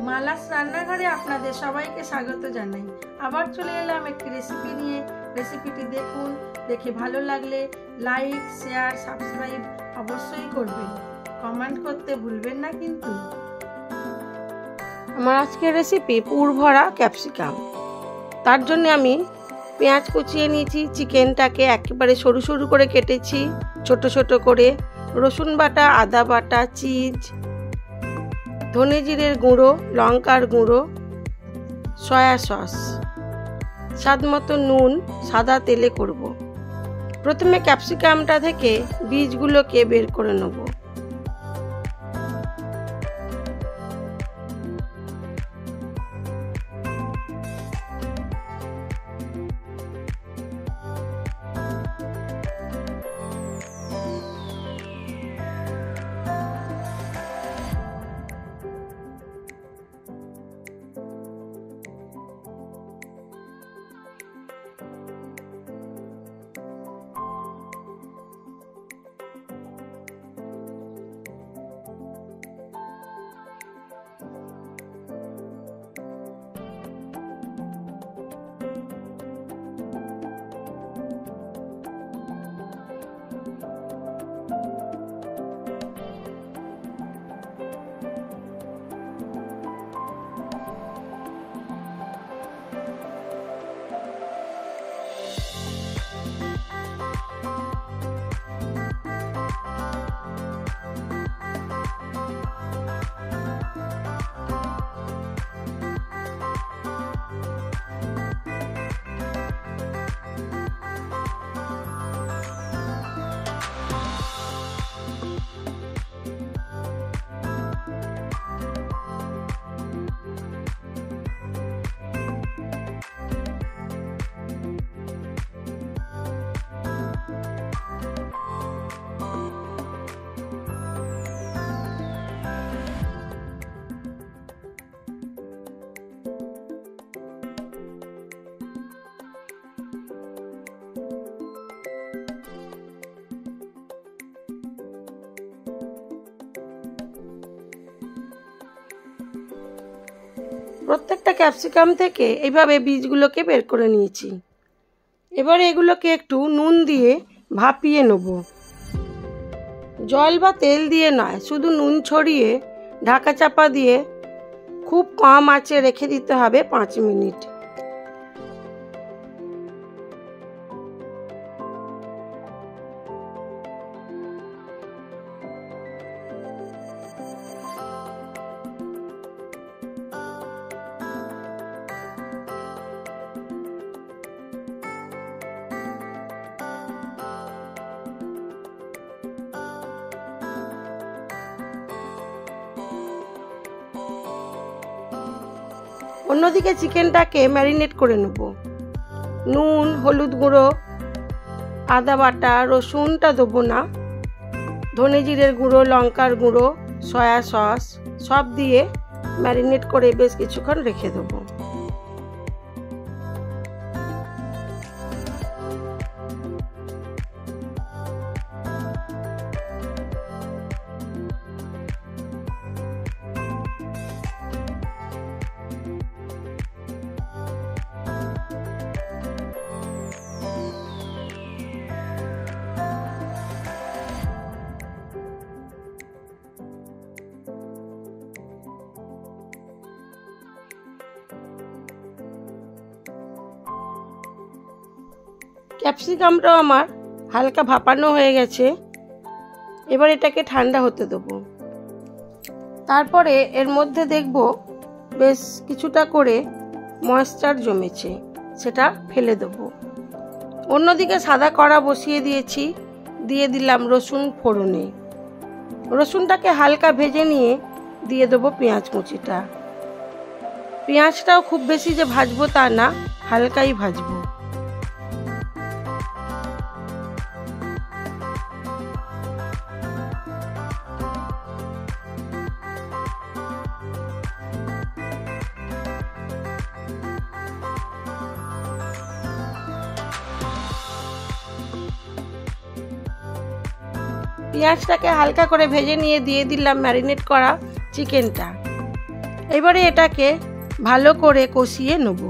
মালাস রান্নাঘরে আপনাদের সবাইকে স্বাগত জানাই। আবার চলে এলাম একটি রেসিপি নিয়ে। রেসিপিটি দেখুন, দেখে ভালো লাগলে লাইক, শেয়ার, সাবস্ক্রাইব অবশ্যই করবেন। কমেন্ট করতে ভুলবেন না কিন্তু। আমার আজকের রেসিপি পুর ভরা ক্যাপসিকাম। তার জন্য আমি পেঁয়াজ কুচিয়ে নিয়েছি, চিকেনটাকে একেবারে সরু সরু করে কেটেছি ছোট ছোট করে, রসুন বাটা, আদা বাটা, চিজ, ধনে জিরের গুঁড়ো, লঙ্কার গুঁড়ো, সয়া সস, স্বাদ মতো নুন, সাদা তেলে করব। প্রথমে ক্যাপসিকামটা থেকে বীজগুলোকে বের করে নেব। প্রত্যেকটা ক্যাপসিকাম থেকে এইভাবে বীজগুলোকে বের করে নিয়েছি। এবার এগুলোকে একটু নুন দিয়ে ভাপিয়ে নেব। জল বা তেল দিয়ে নয়, শুধু নুন ছড়িয়ে ঢাকা চাপা দিয়ে খুব কম আঁচে রেখে দিতে হবে 5 মিনিট। অন্যদিকে চিকেনটাকে ম্যারিনেট করে নেব। নুন, হলুদ গুঁড়ো, আদা বাটা, রসুনটা দেবো না, ধনে জিরের গুঁড়ো, লঙ্কার গুঁড়ো, সয়া সস সব দিয়ে ম্যারিনেট করে বেশ কিছুক্ষণ রেখে দেবো। ক্যাপসিকামটাও আমার হালকা ভাপানো হয়ে গেছে। এবার এটাকে ঠান্ডা হতে দেবো। তারপরে এর মধ্যে দেখব বেশ কিছুটা করে ময়েশ্চার জমেছে, সেটা ফেলে দেবো। অন্যদিকে সাদা কড়া বসিয়ে দিয়েছি, দিয়ে দিলাম রসুন ফোড়নে। রসুনটাকে হালকা ভেজে নিয়ে দিয়ে দেবো পেঁয়াজ কুচিটা। পেঁয়াজটাও খুব বেশি যে ভাজবো তা না, হালকাই ভাজবো। পেঁয়াজটাকে হালকা করে ভেজে নিয়ে দিয়ে দিলাম ম্যারিনেট করা চিকেনটা। এবারে এটাকে ভালো করে কষিয়ে নেব।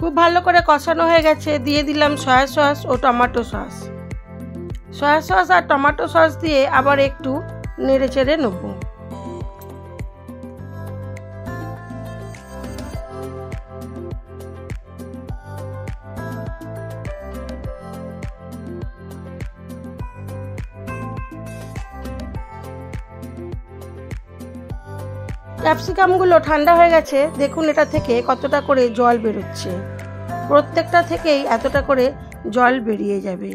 খুব ভালো করে কষানো হয়ে গেছে। দিয়ে দিলাম সয়া সস ও টমেটো সস। সয়া সস আর টমেটো সস দিয়ে আবার একটু নেড়ে চেড়ে নেব। ক্যাপসিকামগুলো ঠান্ডা হয়ে গেছে। দেখুন এটা থেকে কতটা করে জল বেরোচ্ছে। প্রত্যেকটা থেকেই এতটা করে জল বেরিয়ে যাবে।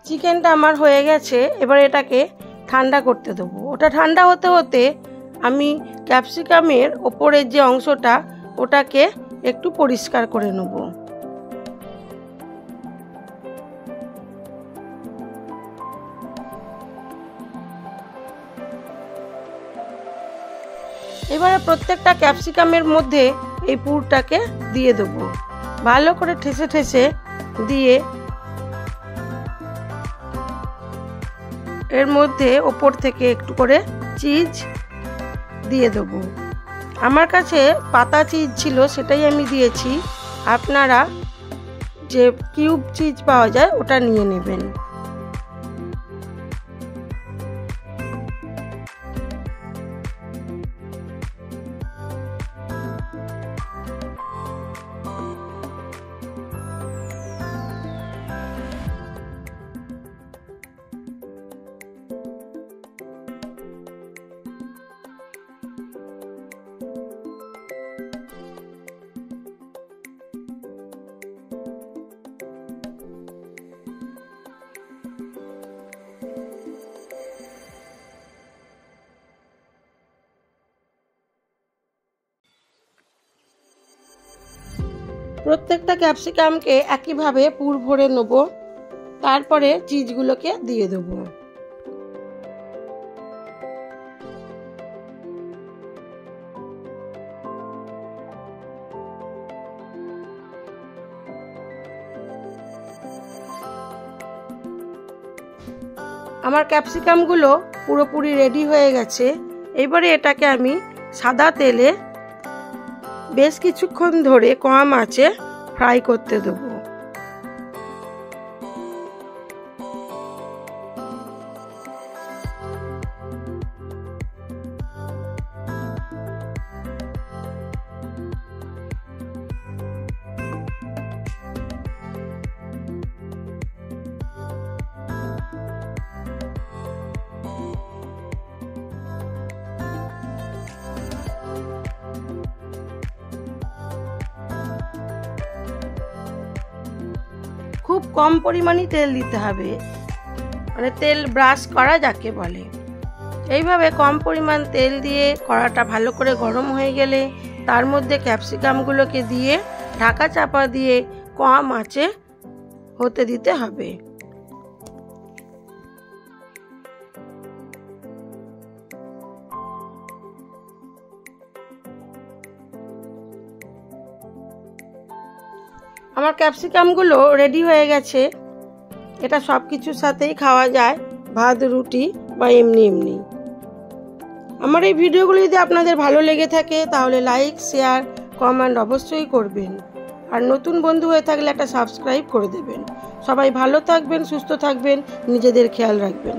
চিকেনটা আমার হয়ে গেছে। এবার এটাকে ঠান্ডা করতে দেবো। ওটা ঠান্ডা হতে হতে আমি ক্যাপসিকামের ওপরের যে অংশটা ওটাকে একটু পরিষ্কার করে নেব। এবারে প্রত্যেকটা ক্যাপসিকামের মধ্যে এই পুরটাকে দিয়ে দেবো। ভালো করে ঠেসে ঠেসে দিয়ে এর মধ্যে ওপর থেকে একটু করে চিজ দিয়ে দেবো। আমার কাছে পাতা চিজ ছিল, সেটাই আমি দিয়েছি। আপনারা যে কিউব চিজ পাওয়া যায় ওটা নিয়ে নেবেন। প্রত্যেকটা ক্যাপসিকামকে একইভাবে পুর ভরে নেব। তারপরে চিজগুলোকে দিয়ে দেবো। আমার ক্যাপসিকামগুলো পুরোপুরি রেডি হয়ে গেছে। এবারে এটাকে আমি সাদা তেলে বেশ কিছুক্ষণ ধরে কম আঁচে ফ্রাই করতে দেবো। খুব কম পরিমাণে তেল দিতে হবে, মানে তেল ব্রাশ করা যাকে বলে। এইভাবে কম পরিমাণ তেল দিয়ে কড়াটা ভালো করে গরম হয়ে গেলে তার মধ্যে ক্যাপসিকামগুলোকে দিয়ে ঢাকা চাপা দিয়ে কম আঁচে হতে দিতে হবে। আমার ক্যাপসিকামগুলো রেডি হয়ে গেছে। এটা সব কিছুর সাথেই খাওয়া যায়, ভাত, রুটি বা এমনি এমনি। আমার এই ভিডিওগুলো যদি আপনাদের ভালো লেগে থাকে তাহলে লাইক, শেয়ার, কমেন্ট অবশ্যই করবেন। আর নতুন বন্ধু হয়ে থাকলে একটা সাবস্ক্রাইব করে দেবেন। সবাই ভালো থাকবেন, সুস্থ থাকবেন, নিজেদের খেয়াল রাখবেন।